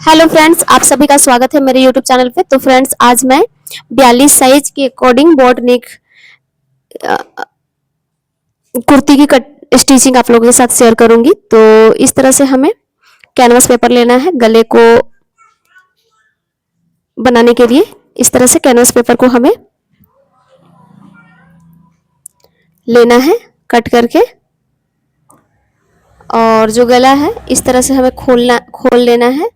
Hello friends, आप सभी का स्वागत है मेरे यूट्यूब चैनल पे। तो फ्रेंड्स, आज मैं 42 साइज के अकॉर्डिंग बोट नेक कुर्ती की कट स्टिचिंग आप लोगों के साथ शेयर करूंगी। तो इस तरह से हमें कैनवस पेपर लेना है गले को बनाने के लिए। इस तरह से कैनवस पेपर को हमें लेना है कट करके, और जो गला है इस तरह से हमें खोल लेना है।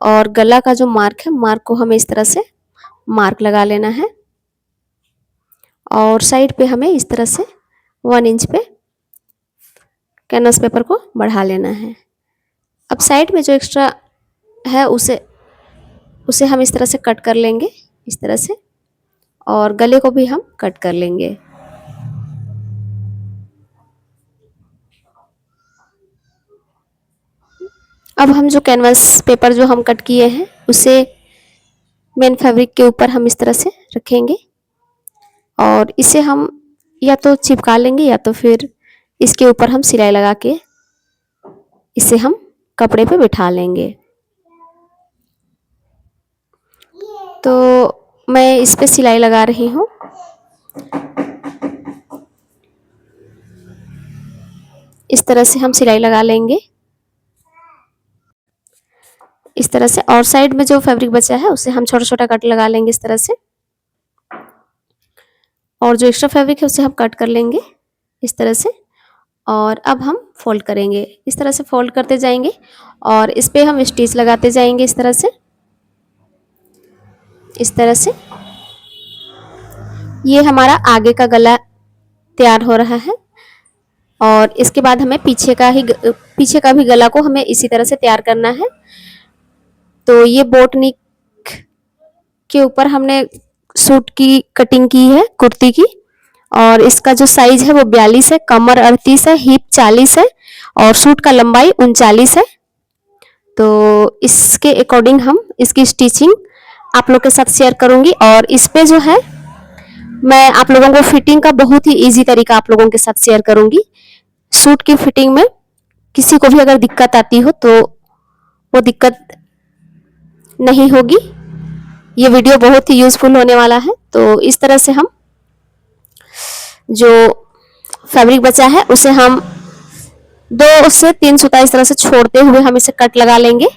और गला का जो मार्क है, मार्क को हमें इस तरह से मार्क लगा लेना है। और साइड पे हमें इस तरह से 1 इंच पे कैनवस पेपर को बढ़ा लेना है। अब साइड में जो एक्स्ट्रा है उसे हम इस तरह से कट कर लेंगे, इस तरह से। और गले को भी हम कट कर लेंगे। अब हम जो कैनवस पेपर जो हम कट किए हैं उसे मेन फैब्रिक के ऊपर हम इस तरह से रखेंगे, और इसे हम या तो चिपका लेंगे या तो फिर इसके ऊपर हम सिलाई लगा के इसे हम कपड़े पे बिठा लेंगे। तो मैं इस पे सिलाई लगा रही हूँ। इस तरह से हम सिलाई लगा लेंगे, इस तरह से। और साइड में जो फैब्रिक बचा है उसे हम छोटा छोटा कट लगा लेंगे इस तरह से। और जो एक्स्ट्रा फैब्रिक है उसे हम कट कर लेंगे इस तरह से। और अब हम फोल्ड करेंगे, इस तरह से फोल्ड करते जाएंगे और इस पे हम स्टिच लगाते जाएंगे इस तरह से, इस तरह से। ये हमारा आगे का गला तैयार हो रहा है। और इसके बाद हमें पीछे का भी गला को हमें इसी तरह से तैयार करना है। तो ये बोट नेक के ऊपर हमने सूट की कटिंग की है कुर्ती की। और इसका जो साइज है वो 42 है, कमर 38 है, हिप 40 है और सूट का लंबाई 39 है। तो इसके अकॉर्डिंग हम इसकी स्टिचिंग आप लोग के साथ शेयर करूंगी। और इस पे जो है मैं आप लोगों को फिटिंग का बहुत ही इजी तरीका आप लोगों के साथ शेयर करूंगी। सूट की फिटिंग में किसी को भी अगर दिक्कत आती हो तो वो दिक्कत नहीं होगी। ये वीडियो बहुत ही यूजफुल होने वाला है। तो इस तरह से हम जो फैब्रिक बचा है उसे हम 2 से 3 सूता इस तरह से छोड़ते हुए हम इसे कट लगा लेंगे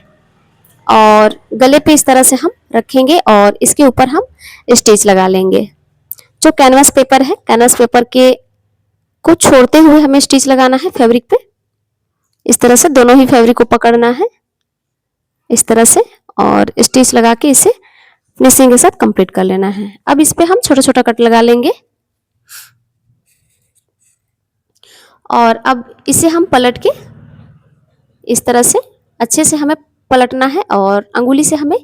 और गले पे इस तरह से हम रखेंगे और इसके ऊपर हम स्टिच लगा लेंगे। जो कैनवस पेपर है, कैनवस पेपर के को छोड़ते हुए हमें स्टिच लगाना है फैब्रिक पे। इस तरह से दोनों ही फैब्रिक को पकड़ना है इस तरह से, और स्टिच लगा के इसे फिनिशिंग के साथ कंप्लीट कर लेना है। अब इस पे हम छोटा छोटा कट लगा लेंगे और अब इसे हम पलट के इस तरह से अच्छे से हमें पलटना है और अंगुली से हमें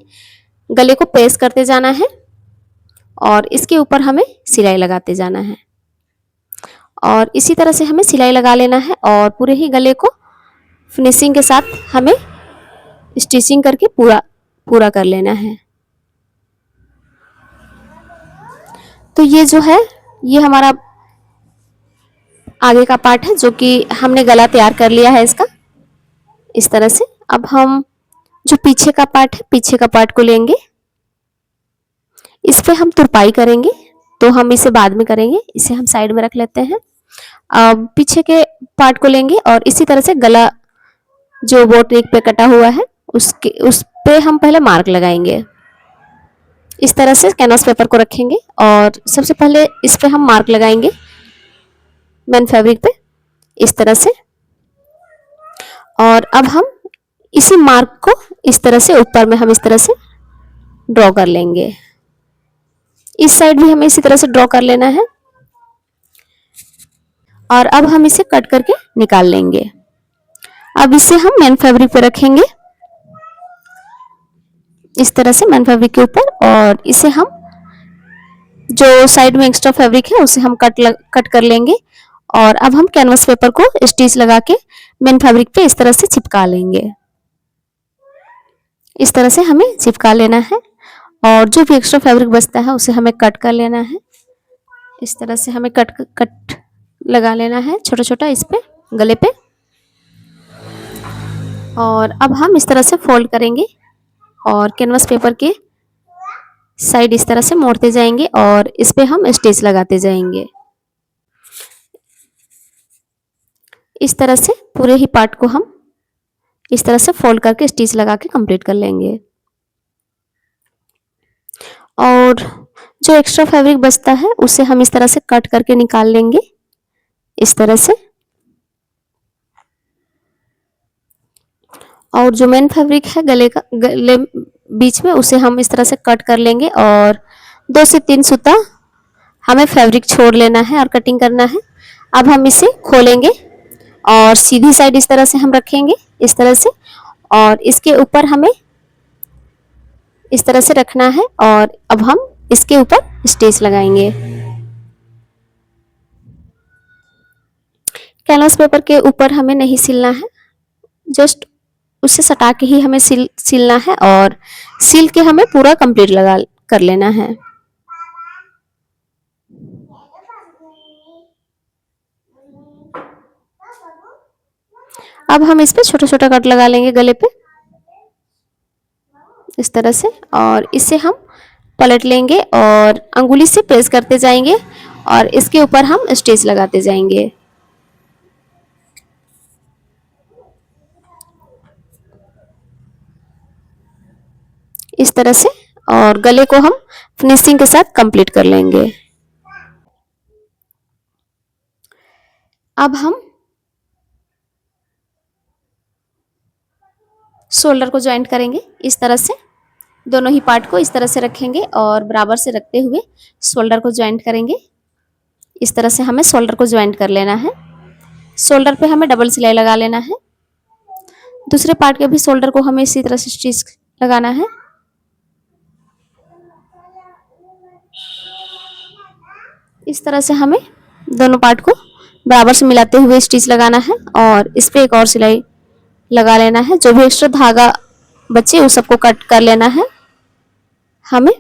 गले को प्रेस करते जाना है और इसके ऊपर हमें सिलाई लगाते जाना है। और इसी तरह से हमें सिलाई लगा लेना है और पूरे ही गले को फिनिशिंग के साथ हमें स्टिचिंग करके पूरा कर लेना है। तो ये जो है ये हमारा आगे का पार्ट है जो कि हमने गला तैयार कर लिया है इसका, इस तरह से। अब हम जो पीछे का पार्ट है, पीछे का पार्ट को लेंगे, इस पे हम तुरपाई करेंगे। तो हम इसे बाद में करेंगे, इसे हम साइड में रख लेते हैं। अब पीछे के पार्ट को लेंगे और इसी तरह से गला जो बोट नेक पे कटा हुआ है उस पे हम पहले मार्क लगाएंगे। इस तरह से कैनवस पेपर को रखेंगे और सबसे पहले इस पे हम मार्क लगाएंगे मेन फैब्रिक पे इस तरह से। और अब हम इसी मार्क को इस तरह से ऊपर में हम इस तरह से ड्रॉ कर लेंगे। इस साइड भी हमें इसी तरह से ड्रॉ कर लेना है और अब हम इसे कट करके निकाल लेंगे। अब इसे हम मेन फैब्रिक पे रखेंगे इस तरह से मेन फैब्रिक के ऊपर, और इसे हम जो साइड में एक्स्ट्रा फैब्रिक है उसे हम कट कर लेंगे। और अब हम कैनवस पेपर को स्टिच लगा के मेन फैब्रिक पे इस तरह से चिपका लेंगे। इस तरह से हमें चिपका लेना है और जो भी एक्स्ट्रा फैब्रिक बचता है उसे हमें कट कर लेना है। इस तरह से हमें कट लगा लेना है छोटा छोटा इस पे गले पे। और अब हम इस तरह से फोल्ड करेंगे और कैनवास पेपर के साइड इस तरह से मोड़ते जाएंगे और इस पे हम स्टिच लगाते जाएंगे। इस तरह से पूरे ही पार्ट को हम इस तरह से फोल्ड करके स्टिच लगा के कंप्लीट कर लेंगे। और जो एक्स्ट्रा फैब्रिक बचता है उसे हम इस तरह से कट करके निकाल लेंगे, इस तरह से। और जो मेन फैब्रिक है गले बीच में, उसे हम इस तरह से कट कर लेंगे और 2 से 3 सूता हमें फैब्रिक छोड़ लेना है और कटिंग करना है। अब हम इसे खोलेंगे और सीधी साइड इस तरह से हम रखेंगे, इस तरह से, और इसके ऊपर हमें इस तरह से रखना है और अब हम इसके ऊपर स्टिच लगाएंगे। कैनवास पेपर के ऊपर हमें नहीं सिलना है, जस्ट उससे सटा के ही हमें सिलना है और सिल के हमें पूरा कंप्लीट लगा कर लेना है। अब हम इस पे छोटा छोटा कट लगा लेंगे गले पे, इस तरह से, और इसे हम पलट लेंगे और अंगुली से प्रेस करते जाएंगे और इसके ऊपर हम स्टिच लगाते जाएंगे। इस तरह से, और गले को हम फिनिशिंग के साथ कंप्लीट कर लेंगे। अब हम शोल्डर को ज्वाइंट करेंगे, इस तरह से दोनों ही पार्ट को इस तरह से रखेंगे और बराबर से रखते हुए शोल्डर को ज्वाइंट करेंगे। इस तरह से हमें शोल्डर को ज्वाइंट कर लेना है। शोल्डर पे हमें डबल सिलाई लगा लेना है। दूसरे पार्ट के भी शोल्डर को हमें इसी तरह से स्टिच लगाना है। इस तरह से हमें दोनों पार्ट को बराबर से मिलाते हुए स्टिच लगाना है और इस पे एक और सिलाई लगा लेना है। जो भी एक्स्ट्रा धागा बचे उस सबको कट कर लेना है हमें।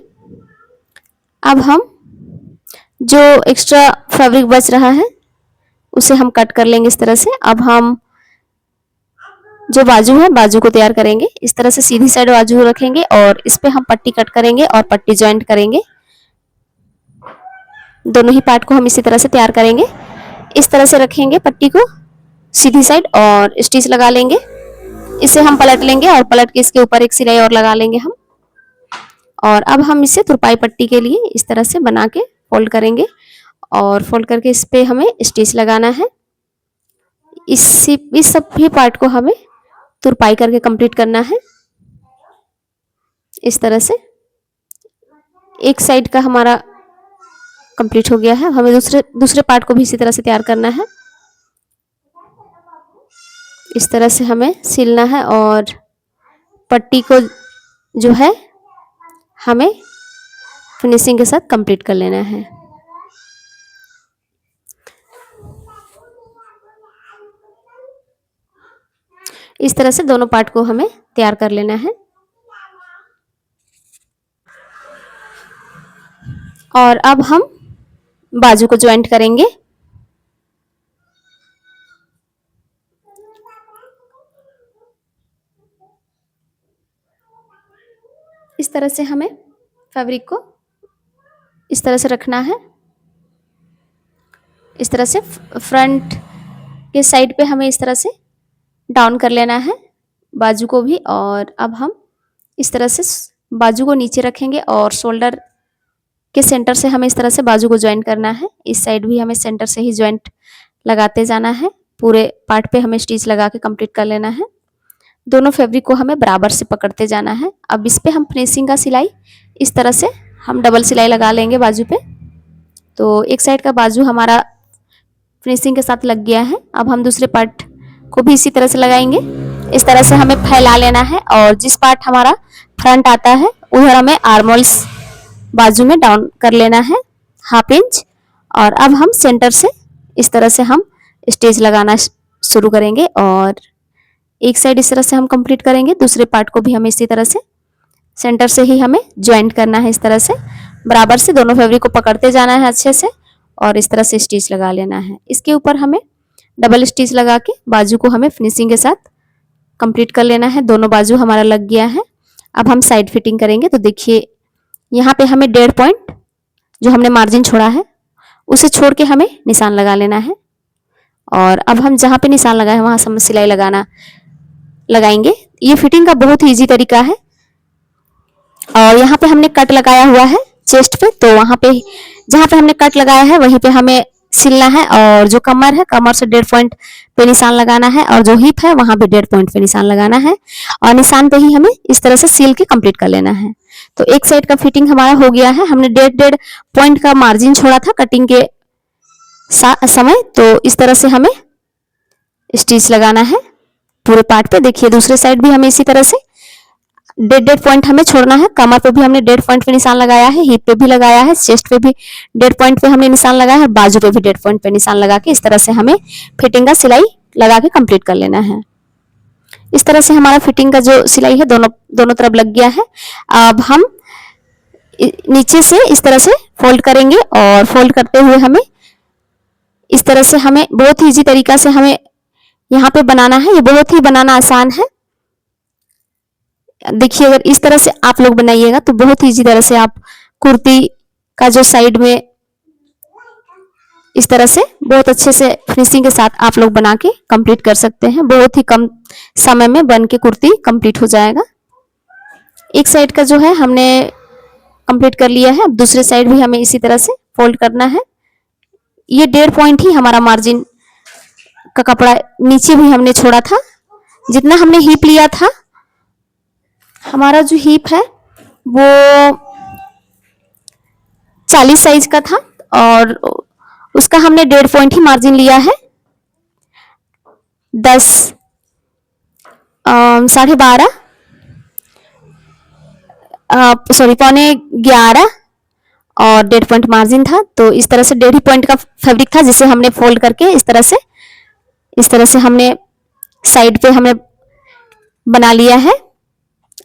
अब हम जो एक्स्ट्रा फैब्रिक बच रहा है उसे हम कट कर लेंगे, इस तरह से। अब हम जो बाजू है, बाजू को तैयार करेंगे। इस तरह से सीधी साइड बाजू रखेंगे और इस पे हम पट्टी कट करेंगे और पट्टी ज्वाइंट करेंगे। दोनों ही पार्ट को हम इसी तरह से तैयार करेंगे। इस तरह से रखेंगे पट्टी को सीधी साइड और स्टिच लगा लेंगे। इसे हम पलट लेंगे और पलट के इसके ऊपर एक सिलाई और लगा लेंगे हम। और अब हम इसे तुरपाई पट्टी के लिए इस तरह से बना के फोल्ड करेंगे और फोल्ड करके इस पे हमें स्टिच लगाना है। इस सब भी पार्ट को हमें तुरपाई करके कंप्लीट करना है। इस तरह से एक साइड का हमारा कंप्लीट हो गया है। हमें दूसरे पार्ट को भी इसी तरह से तैयार करना है। इस तरह से हमें सिलना है और पट्टी को जो है हमें फिनिशिंग के साथ कंप्लीट कर लेना है। इस तरह से दोनों पार्ट को हमें तैयार कर लेना है। और अब हम बाजू को ज्वाइंट करेंगे। इस तरह से हमें फैब्रिक को इस तरह से रखना है। इस तरह से फ्रंट के साइड पे हमें इस तरह से डाउन कर लेना है बाजू को भी। और अब हम इस तरह से बाजू को नीचे रखेंगे और शोल्डर के सेंटर से हमें इस तरह से बाजू को ज्वाइंट करना है। इस साइड भी हमें सेंटर से ही ज्वाइंट लगाते जाना है। पूरे पार्ट पे हमें स्टिच लगा के कंप्लीट कर लेना है। दोनों फैब्रिक को हमें बराबर से पकड़ते जाना है। अब इस पे हम फिनिशिंग का सिलाई इस तरह से हम डबल सिलाई लगा लेंगे बाजू पे। तो एक साइड का बाजू हमारा फिनिशिंग के साथ लग गया है। अब हम दूसरे पार्ट को भी इसी तरह से लगाएंगे। इस तरह से हमें फैला लेना है और जिस पार्ट हमारा फ्रंट आता है उधर हमें आर्महोल्स बाजू में डाउन कर लेना है 1/2 इंच। और अब हम सेंटर से इस तरह से हम स्टिच लगाना शुरू करेंगे और एक साइड इस तरह से हम कंप्लीट करेंगे। दूसरे पार्ट को भी हमें इसी तरह से सेंटर से ही हमें ज्वाइंट करना है। इस तरह से बराबर से दोनों फैब्रिक को पकड़ते जाना है अच्छे से और इस तरह से स्टिच लगा लेना है। इसके ऊपर हमें डबल स्टिच लगा के बाजू को हमें फिनिशिंग के साथ कंप्लीट कर लेना है। दोनों बाजू हमारा लग गया है। अब हम साइड फिटिंग करेंगे। तो देखिए यहाँ पे हमें 1.5 पॉइंट जो हमने मार्जिन छोड़ा है उसे छोड़ के हमें निशान लगा लेना है। और अब हम जहाँ पे निशान लगा है वहां से हम सिलाई लगाएंगे। ये फिटिंग का बहुत ही ईजी तरीका है। और यहाँ पे हमने कट लगाया हुआ है चेस्ट पे, तो वहां पे जहाँ पे हमने कट लगाया है वहीं पे हमें सिलना है। और जो कमर है, कमर से 1.5 पॉइंट पे निशान लगाना है, और जो हिप है वहां पे 1.5 पॉइंट पे निशान लगाना है। और निशान पे ही हमें इस तरह से सिल के कंप्लीट कर लेना है। तो एक साइड का फिटिंग हमारा हो गया है। हमने 1.5 पॉइंट का मार्जिन छोड़ा था कटिंग के समय, तो इस तरह से हमें स्टिच लगाना है पूरे पार्ट पे। देखिए दूसरे साइड भी हमें इसी तरह से 1.5 पॉइंट हमें छोड़ना है। कमर पे भी हमने 1.5 पॉइंट पे निशान लगाया है, हिप पे भी लगाया है, चेस्ट पे भी 1.5 पॉइंट पे हमने निशान लगाया है, बाजू पे भी 1.5 पॉइंट पे निशान लगा के इस तरह से हमें फिटिंग का सिलाई लगा के कंप्लीट कर लेना है। इस तरह से हमारा फिटिंग का जो सिलाई है दोनों तरफ लग गया है। अब हम नीचे से इस तरह से फोल्ड करेंगे, और फोल्ड करते हुए हमें इस तरह से हमें बहुत ही इजी तरीका से हमें यहाँ पे बनाना है। ये बहुत ही बनाना आसान है। देखिए अगर इस तरह से आप लोग बनाइएगा तो बहुत ही इजी तरह से आप कुर्ती का जो साइड में इस तरह से बहुत अच्छे से फिनिशिंग के साथ आप लोग बना के कंप्लीट कर सकते हैं। बहुत ही कम समय में बन के कुर्ती कंप्लीट हो जाएगा। एक साइड का जो है हमने कंप्लीट कर लिया है। अब दूसरे साइड भी हमें इसी तरह से फोल्ड करना है। ये 1.5 पॉइंट ही हमारा मार्जिन का कपड़ा नीचे भी हमने छोड़ा था। जितना हमने हिप लिया था, हमारा जो हिप है वो 40 साइज का था, और उसका हमने 1.5 पॉइंट ही मार्जिन लिया है। 10 12.5 सॉरी 11.25 और 1.5 पॉइंट मार्जिन था। तो इस तरह से 1.5 पॉइंट का फैब्रिक था जिसे हमने फोल्ड करके इस तरह से हमने साइड पे हमने बना लिया है।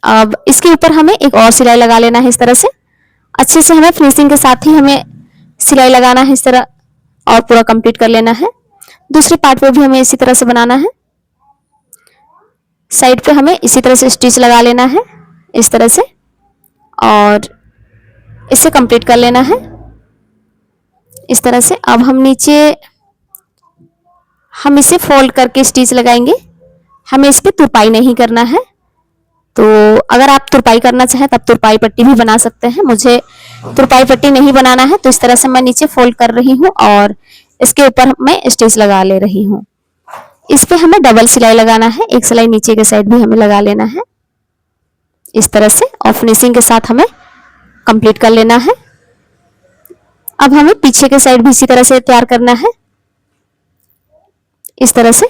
अब इसके ऊपर हमें एक और सिलाई लगा लेना है। इस तरह से अच्छे से हमें फिनिशिंग के साथ ही हमें सिलाई लगाना है इस तरह, और पूरा कंप्लीट कर लेना है। दूसरे पार्ट पे भी हमें इसी तरह से बनाना है। साइड पे हमें इसी तरह से स्टिच लगा लेना है इस तरह से, और इसे कंप्लीट कर लेना है इस तरह से। अब हम नीचे हम इसे फोल्ड करके स्टिच लगाएंगे। हमें इस पे तुरपाई नहीं करना है। तो अगर आप तुरपाई करना चाहें तब तुरपाई पट्टी भी बना सकते हैं। मुझे तुरपाई पट्टी नहीं बनाना है, तो इस तरह से मैं नीचे फोल्ड कर रही हूँ और इसके ऊपर मैं स्टिच लगा ले रही हूँ। इस पे हमें डबल सिलाई लगाना है। एक सिलाई नीचे के साइड भी हमें लगा लेना है इस तरह से, और फिनिशिंग के साथ हमें कंप्लीट कर लेना है। अब हमें पीछे के साइड भी इसी तरह से तैयार करना है। इस तरह से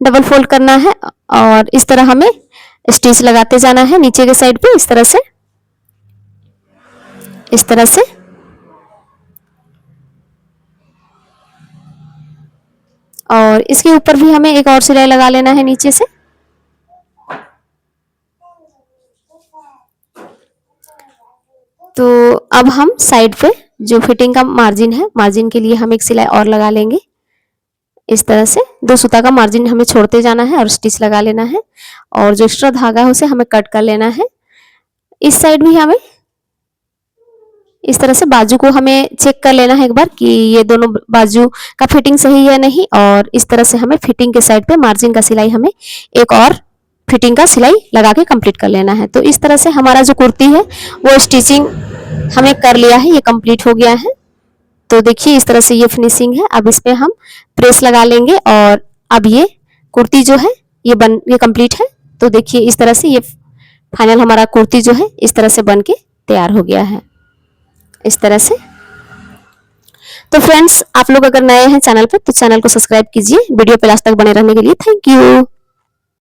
डबल फोल्ड करना है, और इस तरह हमें स्टिच लगाते जाना है नीचे के साइड पे इस तरह से, इस तरह से। और इसके ऊपर भी हमें एक और सिलाई लगा लेना है नीचे से। तो अब हम साइड पे जो फिटिंग का मार्जिन है, मार्जिन के लिए हम एक सिलाई और लगा लेंगे इस तरह से। 2 सूता का मार्जिन हमें छोड़ते जाना है और स्टिच लगा लेना है, और जो एक्स्ट्रा धागा है उसे हमें कट कर लेना है। इस साइड भी हमें इस तरह से बाजू को हमें चेक कर लेना है एक बार कि ये दोनों बाजू का फिटिंग सही है नहीं, और इस तरह से हमें फिटिंग के साइड पे मार्जिन का सिलाई हमें एक और फिटिंग का सिलाई लगा के कंप्लीट कर लेना है। तो इस तरह से हमारा जो कुर्ती है वो स्टिचिंग हमें कर लिया है, ये कंप्लीट हो गया है। तो देखिए इस तरह से ये फिनिशिंग है। अब इस पे हम प्रेस लगा लेंगे, और अब ये कुर्ती जो है ये कंप्लीट है। तो देखिए इस तरह से ये फाइनल हमारा कुर्ती जो है इस तरह से बन के तैयार हो गया है इस तरह से। तो फ्रेंड्स, आप लोग अगर नए हैं चैनल पर तो चैनल को सब्सक्राइब कीजिए। वीडियो पे लास्ट तक बने रहने के लिए थैंक यू।